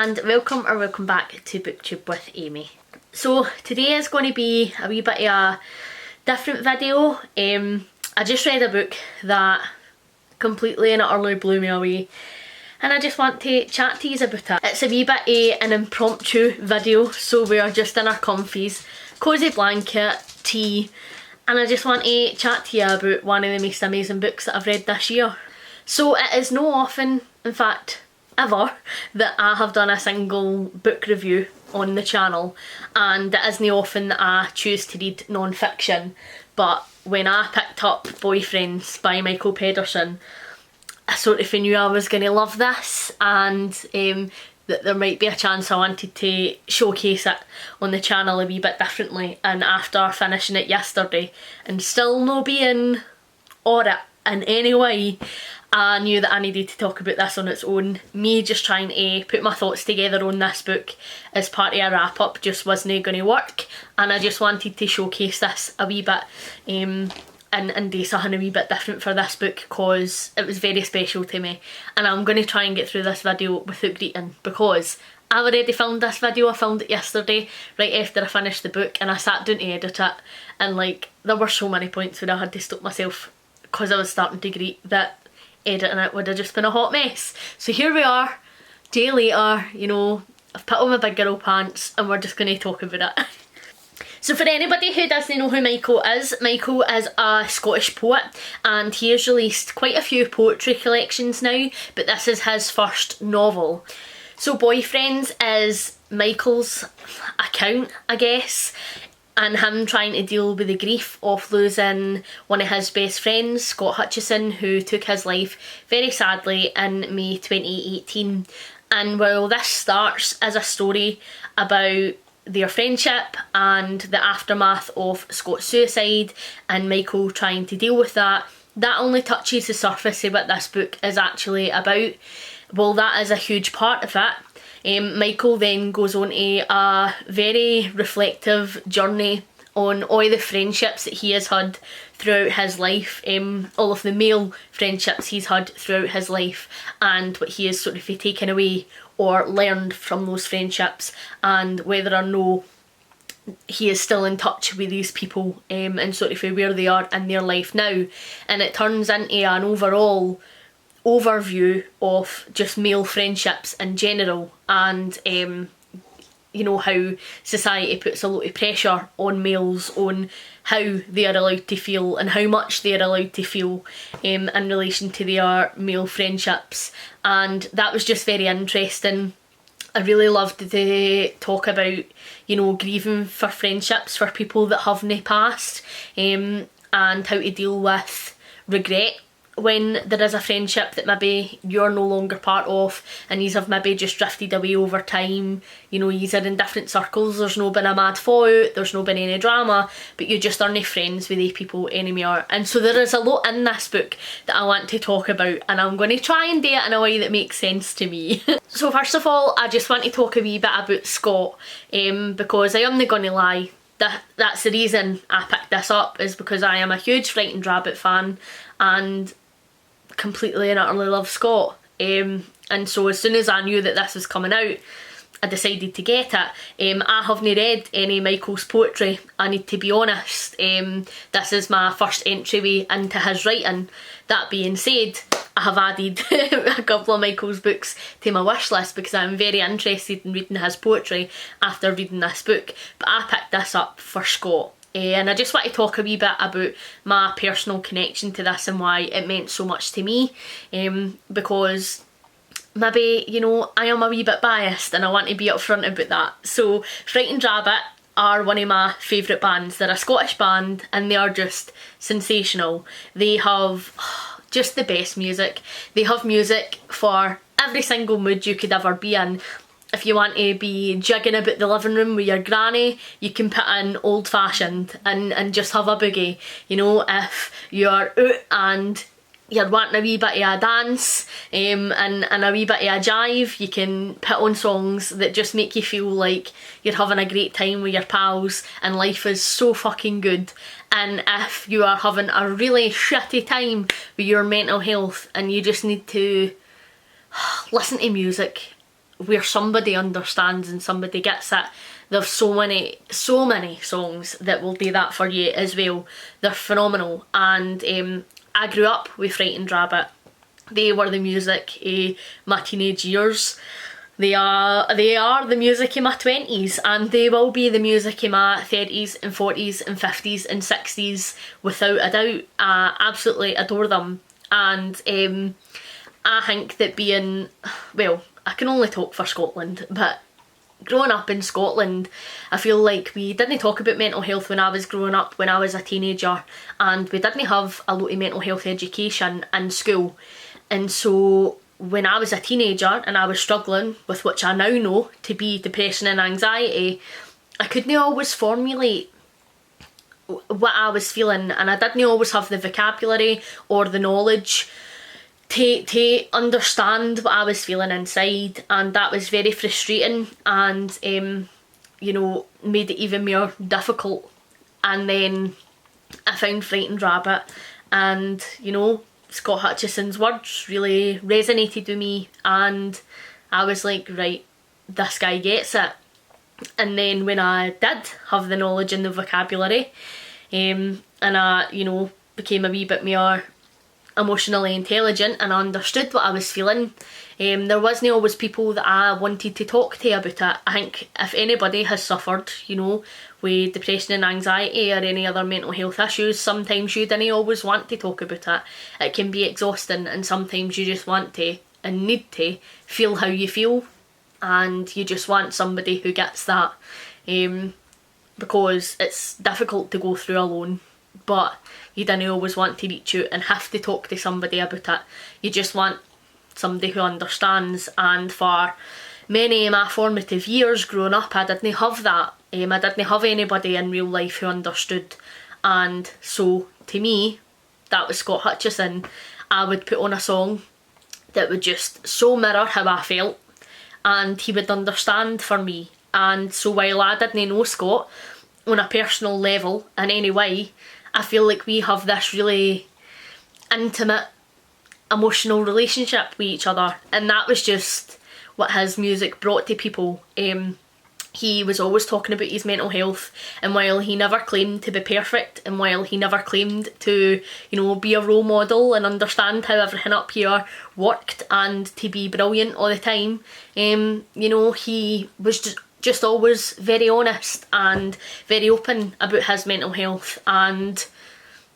and welcome back to BookTube with Amy. So today is going to be a wee bit of a different video. I just read a book that completely and utterly blew me away, and I just want to chat to you about it. It's a wee bit of an impromptu video, so we are just in our comfies, cosy blanket, tea, and I just want to chat to you about one of the most amazing books that I've read this year. So it is no often, in fact ever, that I have done a single book review on the channel, and it isn't often that I choose to read non-fiction, but when I picked up Boyfriends by Michael Pedersen, I sort of knew I was going to love this, and that there might be a chance I wanted to showcase it on the channel a wee bit differently. And after finishing it yesterday and still no being on it in any way, I knew that I needed to talk about this on its own. Me just trying to put my thoughts together on this book as part of a wrap up just wasn't going to work, and I just wanted to showcase this a wee bit and do something a wee bit different for this book, because it was very special to me. And I'm going to try and get through this video without greeting, because I already filmed this video. I filmed it yesterday right after I finished the book, and I sat down to edit it, and like there were so many points where I had to stop myself because I was starting to greet that editing it would have just been a hot mess. So here we are, day later, you know, I've put on my big girl pants and we're just going to talk about it. So for anybody who doesn't know who Michael is a Scottish poet, and he has released quite a few poetry collections now, but this is his first novel. So Boyfriends is Michael's account, I guess, and him trying to deal with the grief of losing one of his best friends, Scott Hutchison, who took his life very sadly in May 2018. And while this starts as a story about their friendship and the aftermath of Scott's suicide and Michael trying to deal with that, that only touches the surface of what this book is actually about. Well, that is a huge part of it. Michael then goes on a very reflective journey on all the friendships that he has had throughout his life, all of the male friendships he's had throughout his life, and what he has sort of taken away or learned from those friendships, and whether or no he is still in touch with these people and sort of where they are in their life now. And it turns into an overall overview of just male friendships in general, and you know, how society puts a lot of pressure on males on how they are allowed to feel and how much they are allowed to feel in relation to their male friendships. And that was just very interesting. I really loved the talk about, you know, grieving for friendships for people that haven't passed, and how to deal with regret when there is a friendship that maybe you're no longer part of, and yous have maybe just drifted away over time. You know, yous are in different circles, there's no been a mad fallout, there's no been any drama, but you just aren't friends with these people anymore. And so there is a lot in this book that I want to talk about, and I'm going to try and do it in a way that makes sense to me. So first of all, I just want to talk a wee bit about Scott, because I am not going to lie, that's the reason I picked this up, is because I am a huge Frightened Rabbit fan and completely and utterly love Scott. And so as soon as I knew that this was coming out, I decided to get it. I haven't read any Michael's poetry, I need to be honest. This is my first entryway into his writing. That being said, I have added a couple of Michael's books to my wish list because I'm very interested in reading his poetry after reading this book. But I picked this up for Scott. And I just want to talk a wee bit about my personal connection to this and why it meant so much to me, because maybe, you know, I am a wee bit biased and I want to be upfront about that. So Frightened Rabbit are one of my favourite bands. They're a Scottish band and they are just sensational. They have just the best music. They have music for every single mood you could ever be in. If you want to be jigging about the living room with your granny, you can put in Old Fashioned and just have a boogie. You know, if you're out and you're wanting a wee bit of a dance and a wee bit of a jive, you can put on songs that just make you feel like you're having a great time with your pals and life is so fucking good. And if you are having a really shitty time with your mental health and you just need to listen to music where somebody understands and somebody gets it. There's so many songs that will do that for you as well. They're phenomenal. And I grew up with Frightened Rabbit. They were the music of my teenage years. They are the music of my 20s, and they will be the music of my 30s and 40s and 50s and 60s without a doubt. I absolutely adore them. And I think that being, well, I can only talk for Scotland, but growing up in Scotland, I feel like we didn't talk about mental health when I was growing up, when I was a teenager, and we didn't have a lot of mental health education in school. And so when I was a teenager and I was struggling with, which I now know to be depression and anxiety, I couldn't always formulate what I was feeling, and I didn't always have the vocabulary or the knowledge to understand what I was feeling inside, and that was very frustrating, and you know, made it even more difficult. And then I found Frightened Rabbit, and you know, Scott Hutchison's words really resonated with me, and I was like, right, this guy gets it. And then when I did have the knowledge and the vocabulary, and I, you know, became a wee bit more emotionally intelligent and I understood what I was feeling, there wasn't always people that I wanted to talk to about it. I think if anybody has suffered, you know, with depression and anxiety or any other mental health issues, sometimes you don't always want to talk about it. It can be exhausting, and sometimes you just want to and need to feel how you feel, and you just want somebody who gets that, because it's difficult to go through alone, but you don't always want to reach out and have to talk to somebody about it. You just want somebody who understands, and for many of my formative years growing up, I didn't have that. I didn't have anybody in real life who understood, and so to me, that was Scott Hutchison. I would put on a song that would just so mirror how I felt, and he would understand for me. And so while I didn't know Scott on a personal level in any way, I feel like we have this really intimate, emotional relationship with each other, and that was just what his music brought to people. He was always talking about his mental health, and while he never claimed to be perfect, and while he never claimed to, you know, be a role model and understand how everything up here worked and to be brilliant all the time, you know, he was just always very honest and very open about his mental health, and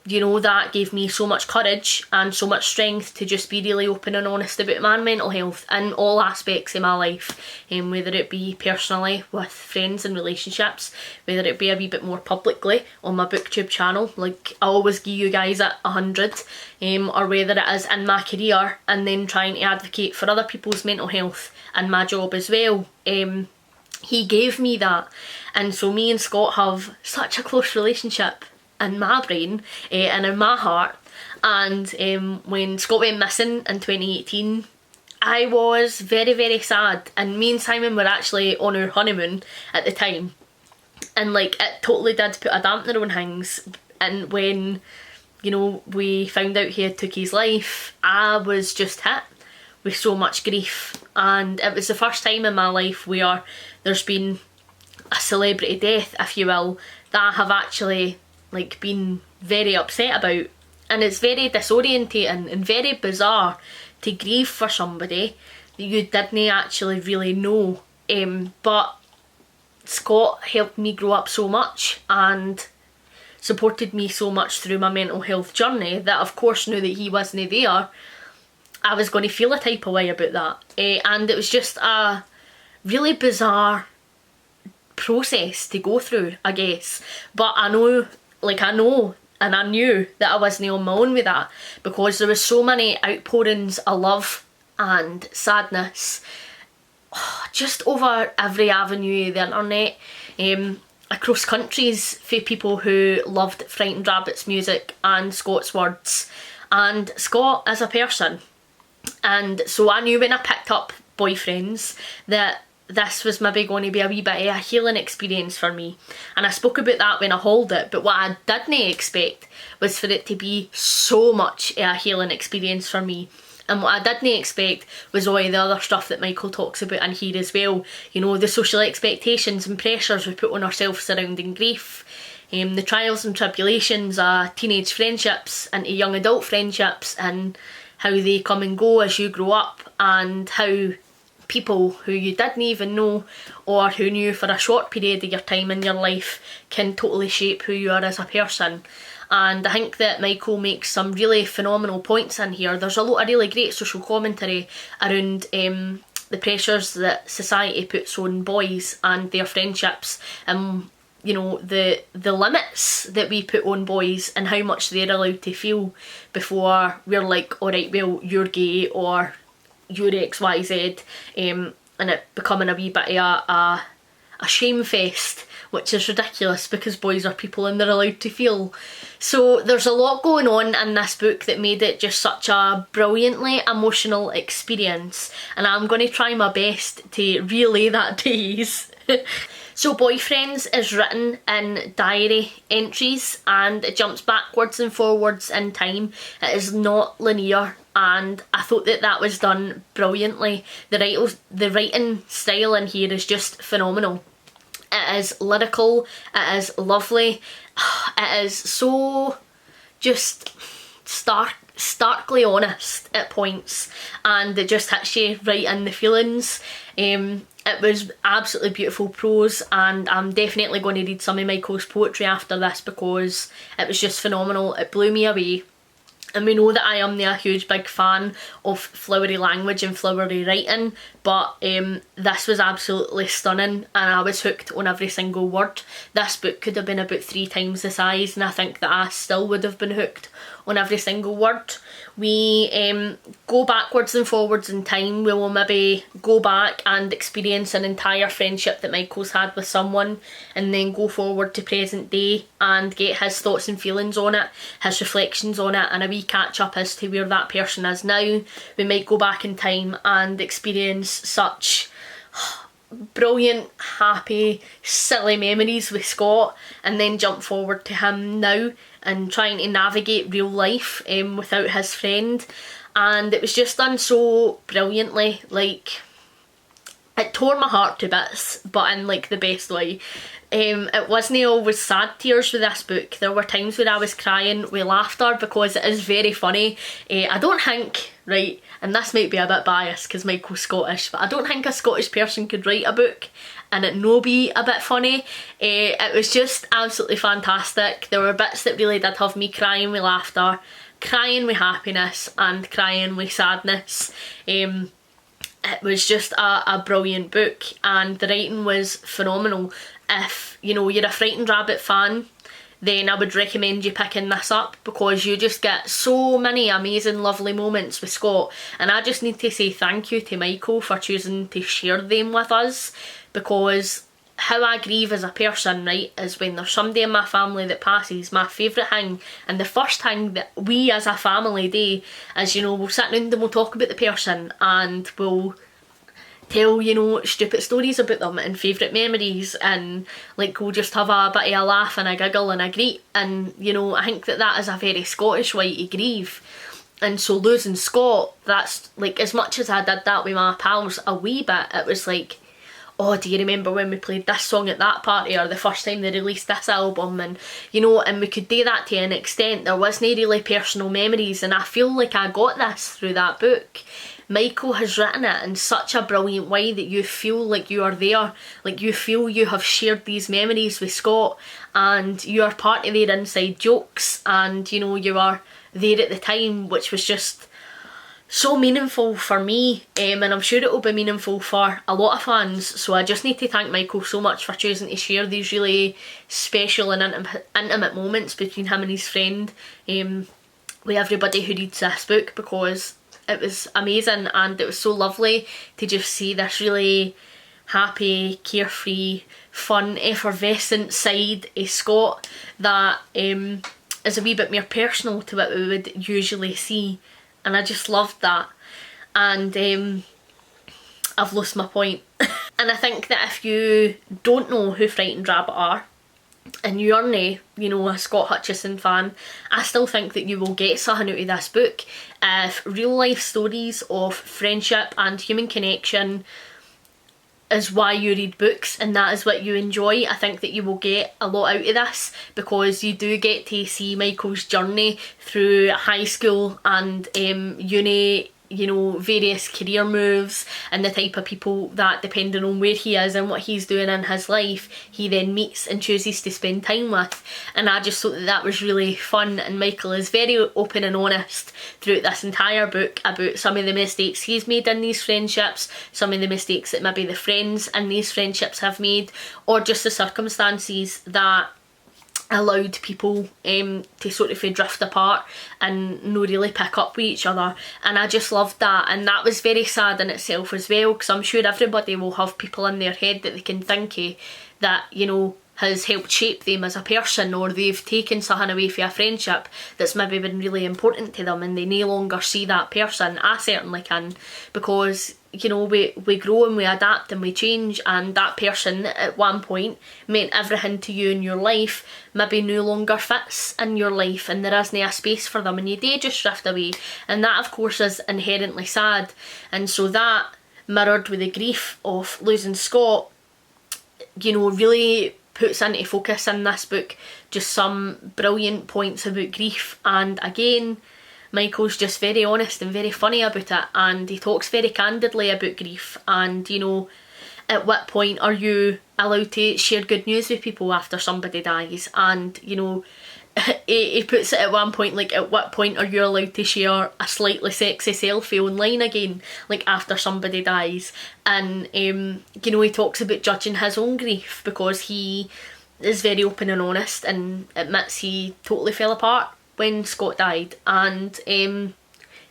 you know, that gave me so much courage and so much strength to just be really open and honest about my mental health in all aspects of my life, whether it be personally with friends and relationships, whether it be a wee bit more publicly on my BookTube channel, like I always give you guys at 100, or whether it is in my career and then trying to advocate for other people's mental health and my job as well. He gave me that, and so me and Scott have such a close relationship in my brain and in my heart. And when Scott went missing in 2018, I was very, very sad, and me and Simon were actually on our honeymoon at the time, and like it totally did put a dampener on things. And when, you know, we found out he had took his life, I was just hit with so much grief, and it was the first time in my life where there's been a celebrity death, if you will, that I have actually like been very upset about. And it's very disorientating and very bizarre to grieve for somebody that you didn't actually really know, but Scott helped me grow up so much and supported me so much through my mental health journey that, of course, now that he wasn't there, I was going to feel a type of way about that. And it was just a really bizarre process to go through, I guess. But I know and I knew that I wasn't on my own with that, because there was so many outpourings of love and sadness just over every avenue of the internet, across countries, for people who loved Frightened Rabbit's music and Scott's words and Scott as a person. And so I knew when I picked up Boyfriends that this was maybe going to be a wee bit of a healing experience for me, and I spoke about that when I hauled it. But what I didn't expect was for it to be so much a healing experience for me. And what I didn't expect was all the other stuff that Michael talks about in here as well. You know, the social expectations and pressures we put on ourselves surrounding grief, the trials and tribulations of teenage friendships into young adult friendships, and how they come and go as you grow up, and how people who you didn't even know or who knew for a short period of your time in your life can totally shape who you are as a person. And I think that Michael makes some really phenomenal points in here. There's a lot of really great social commentary around the pressures that society puts on boys and their friendships, and you know, the limits that we put on boys and how much they're allowed to feel before we're like, alright, well, you're gay or you're XYZ, and it becoming a wee bit of a shame fest, which is ridiculous because boys are people and they're allowed to feel. So there's a lot going on in this book that made it just such a brilliantly emotional experience, and I'm going to try my best to relay that to you. So Boyfriends is written in diary entries, and it jumps backwards and forwards in time. It is not linear, and I thought that that was done brilliantly. The writing style in here is just phenomenal. It is lyrical, it is lovely, it is so just starkly honest at points, and it just hits you right in the feelings. It was absolutely beautiful prose, and I'm definitely going to read some of Michael's poetry after this because it was just phenomenal. It blew me away. And we know that I am a huge big fan of flowery language and flowery writing, but this was absolutely stunning and I was hooked on every single word. This book could have been about 3 times the size, and I think that I still would have been hooked on every single word. We go backwards and forwards in time. We will maybe go back and experience an entire friendship that Michael's had with someone, and then go forward to present day and get his thoughts and feelings on it, his reflections on it, and a wee catch up as to where that person is now. We might go back in time and experience such brilliant, happy, silly memories with Scott, and then jump forward to him now and trying to navigate real life without his friend. And it was just done so brilliantly. Like, it tore my heart to bits, but in like the best way. It wasn't always sad tears with this book. There were times where I was crying with laughter because it is very funny. I don't think, right, and this might be a bit biased because Michael's Scottish, but I don't think a Scottish person could write a book and it no be a bit funny. It was just absolutely fantastic. There were bits that really did have me crying with laughter, crying with happiness, and crying with sadness. It was just a brilliant book, and the writing was phenomenal. If you know you're a Frightened Rabbit fan, then I would recommend you picking this up because you just get so many amazing lovely moments with Scott, and I just need to say thank you to Michael for choosing to share them with us, because how I grieve as a person, right, is when there's somebody in my family that passes. My favourite thing, and the first thing that we as a family do, is, you know, we'll sit down and we'll talk about the person and we'll tell, you know, stupid stories about them and favourite memories, and like we'll just have a bit of a laugh and a giggle and a greet. And you know, I think that that is a very Scottish way to grieve. And so losing Scott, that's like, as much as I did that with my pals a wee bit, it was like, oh, do you remember when we played this song at that party, or the first time they released this album? And you know, and we could do that to an extent. There wasn't really personal memories, and I feel like I got this through that book. Michael has written it in such a brilliant way that you feel like you are there, like you feel you have shared these memories with Scott and you are part of their inside jokes, and you know, you are there at the time, which was just so meaningful for me, and I'm sure it will be meaningful for a lot of fans. So I just need to thank Michael so much for choosing to share these really special and intimate moments between him and his friend with everybody who reads this book, because it was amazing, and it was so lovely to just see this really happy, carefree, fun, effervescent side of Scott that is a wee bit more personal to what we would usually see. And I just loved that. And I've lost my point. And I think that if you don't know who Frightened Rabbit are, and you're nae, you know, a Scott Hutchison fan, I still think that you will get something out of this book. If real life stories of friendship and human connection is why you read books and that is what you enjoy, I think that you will get a lot out of this, because you do get to see Michael's journey through high school and uni, you know, various career moves, and the type of people that, depending on where he is and what he's doing in his life, he then meets and chooses to spend time with. And I just thought that that was really fun, and Michael is very open and honest throughout this entire book about some of the mistakes he's made in these friendships, some of the mistakes that maybe the friends in these friendships have made, or just the circumstances that allowed people to sort of drift apart and no really pick up with each other. And I just loved that, and that was very sad in itself as well, because I'm sure everybody will have people in their head that they can think of that, you know, has helped shape them as a person, or they've taken something away from a friendship that's maybe been really important to them and they no longer see that person. I certainly can, because, you know, we grow and we adapt and we change, and that person at one point meant everything to you in your life maybe no longer fits in your life, and there isn't a space for them, and you do just drift away, and that of course is inherently sad. And so that, mirrored with the grief of losing Scott, you know, really puts into focus in this book just some brilliant points about grief. And again, Michael's just very honest and very funny about it, and he talks very candidly about grief, and, you know, at what point are you allowed to share good news with people after somebody dies? And, you know, he puts it at one point, like, at what point are you allowed to share a slightly sexy selfie online again, like, after somebody dies? And you know, he talks about judging his own grief, because he is very open and honest and admits he totally fell apart when Scott died, and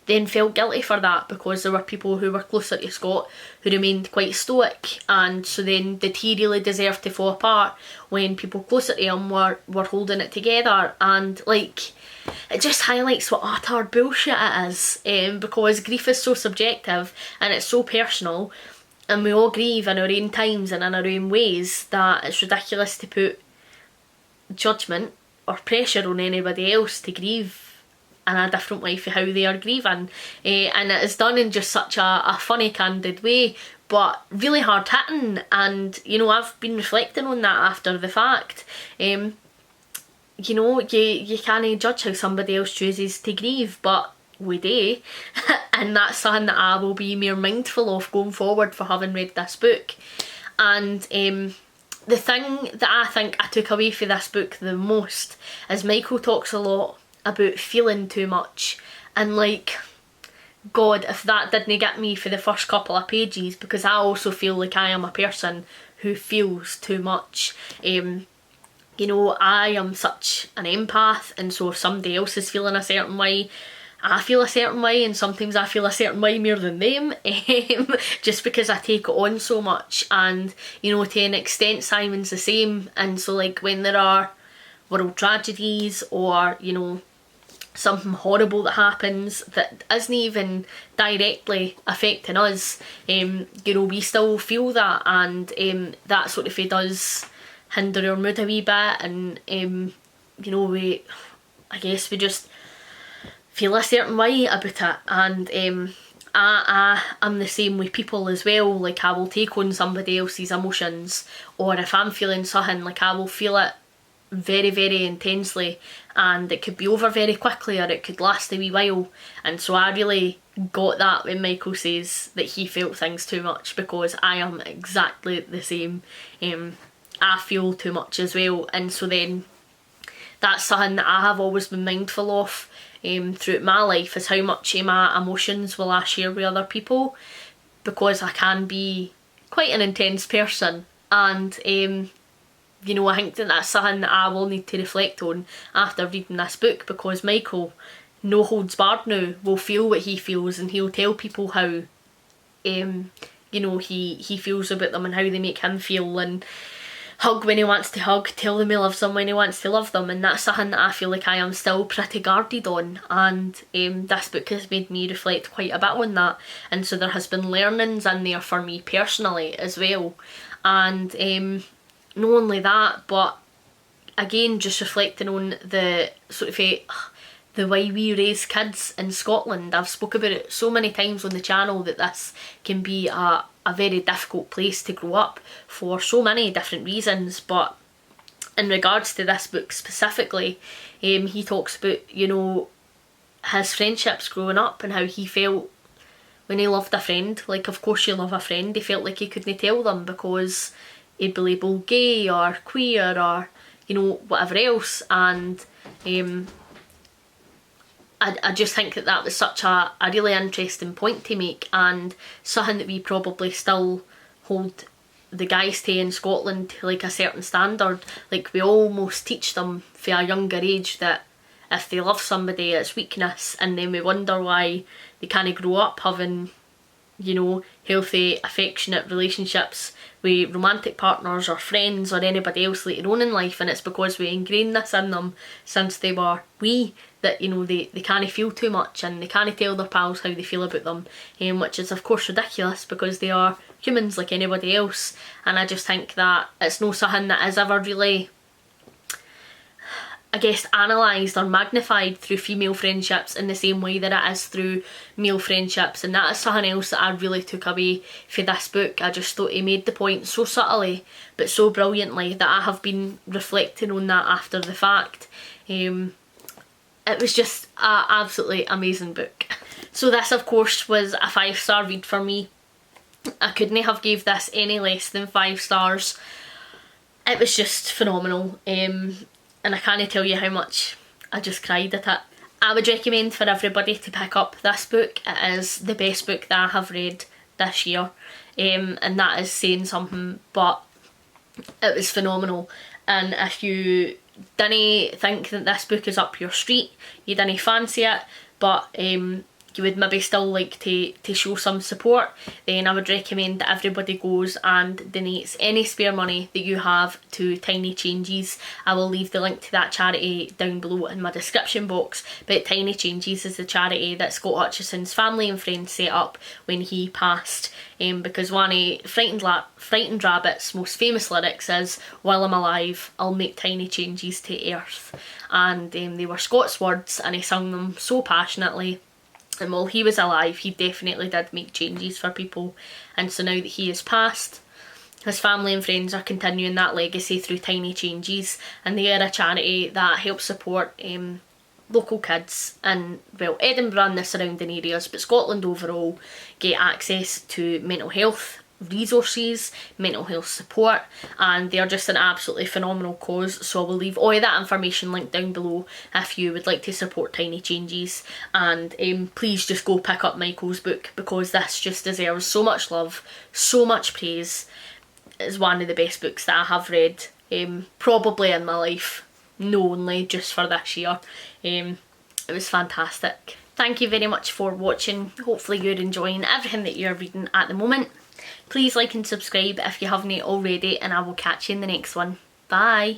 then felt guilty for that, because there were people who were closer to Scott who remained quite stoic. And so then, did he really deserve to fall apart when people closer to him were holding it together? And, like, it just highlights what utter bullshit it is, because grief is so subjective and it's so personal, and we all grieve in our own times and in our own ways, that it's ridiculous to put judgment or pressure on anybody else to grieve in a different way for how they are grieving. And it is done in just such a funny, candid way, but really hard hitting. And, you know, I've been reflecting on that after the fact. You know, you can't judge how somebody else chooses to grieve, but we do. And that's something that I will be more mindful of going forward for having read this book. And the thing that I think I took away from this book the most is Michael talks a lot about feeling too much, and, like, God, if that didn't get me for the first couple of pages, because I also feel like I am a person who feels too much. You know, I am such an empath, and so if somebody else is feeling a certain way, I feel a certain way, and sometimes I feel a certain way more than them, just because I take it on so much. And, you know, to an extent, Simon's the same. And so, like, when there are world tragedies, or, you know, something horrible that happens that isn't even directly affecting us, you know, we still feel that, and that sort of does hinder our mood a wee bit, and you know, I guess we just feel a certain way about it. And I'm the same with people as well. Like, I will take on somebody else's emotions, or if I'm feeling something, like, I will feel it very, very intensely, and it could be over very quickly, or it could last a wee while. And so I really got that when Michael says that he felt things too much, because I am exactly the same. I feel too much as well, and so then that's something that I have always been mindful of throughout my life, is how much of my emotions will I share with other people, because I can be quite an intense person. And you know, I think that that's something that I will need to reflect on after reading this book, because Michael, no holds barred now, will feel what he feels, and he'll tell people how you know, he feels about them and how they make him feel, and hug when he wants to hug, tell them he loves them when he wants to love them. And that's something that I feel like I am still pretty guarded on, and this book has made me reflect quite a bit on that. And so there has been learnings in there for me personally as well. And not only that, but again, just reflecting on the sort of the way we raise kids in Scotland. I've spoke about it so many times on the channel that this can be a very difficult place to grow up for so many different reasons, but in regards to this book specifically, he talks about, you know, his friendships growing up and how he felt when he loved a friend. Like, of course you love a friend. He felt like he couldn't tell them because he'd be labelled gay or queer or, you know, whatever else. And I just think that that was such a really interesting point to make, and something that we probably still hold the guys to in Scotland to like a certain standard. Like, we almost teach them from a younger age that if they love somebody it's weakness, and then we wonder why they can't grow up having, you know, healthy affectionate relationships with romantic partners or friends or anybody else later on in life. And it's because we ingrained this in them since they were wee, that, you know, they can't feel too much and they can't tell their pals how they feel about them, which is of course ridiculous because they are humans like anybody else. And I just think that it's no something that is ever really, I guess, analysed or magnified through female friendships in the same way that it is through male friendships. And that is something else that I really took away from this book. I just thought he made the point so subtly but so brilliantly that I have been reflecting on that after the fact. It was just an absolutely amazing book. So this of course was a 5-star read for me. I couldn't have gave this any less than 5 stars. It was just phenomenal. And I can't tell you how much I just cried at it. I would recommend for everybody to pick up this book. It is the best book that I have read this year, and that is saying something, but it was phenomenal. And if you didn't think that this book is up your street, you didn't fancy it, but you would maybe still like to show some support, then I would recommend that everybody goes and donates any spare money that you have to Tiny Changes. I will leave the link to that charity down below in my description box, but Tiny Changes is the charity that Scott Hutchison's family and friends set up when he passed, because one of Frightened Rabbit's most famous lyrics is, "While I'm alive, I'll make tiny changes to earth." And they were Scott's words and he sung them so passionately. And while he was alive, he definitely did make changes for people. And so now that he has passed, his family and friends are continuing that legacy through Tiny Changes. And they are a charity that helps support local kids in, well, Edinburgh and the surrounding areas, but Scotland overall, get access to mental health resources, mental health support, and they are just an absolutely phenomenal cause. So I will leave all of that information linked down below if you would like to support Tiny Changes. And please just go pick up Michael's book, because this just deserves so much love, so much praise. It's one of the best books that I have read probably in my life, no only just for this year. It was fantastic. Thank you very much for watching. Hopefully you're enjoying everything that you're reading at the moment. Please like and subscribe if you haven't already, and I will catch you in the next one. Bye!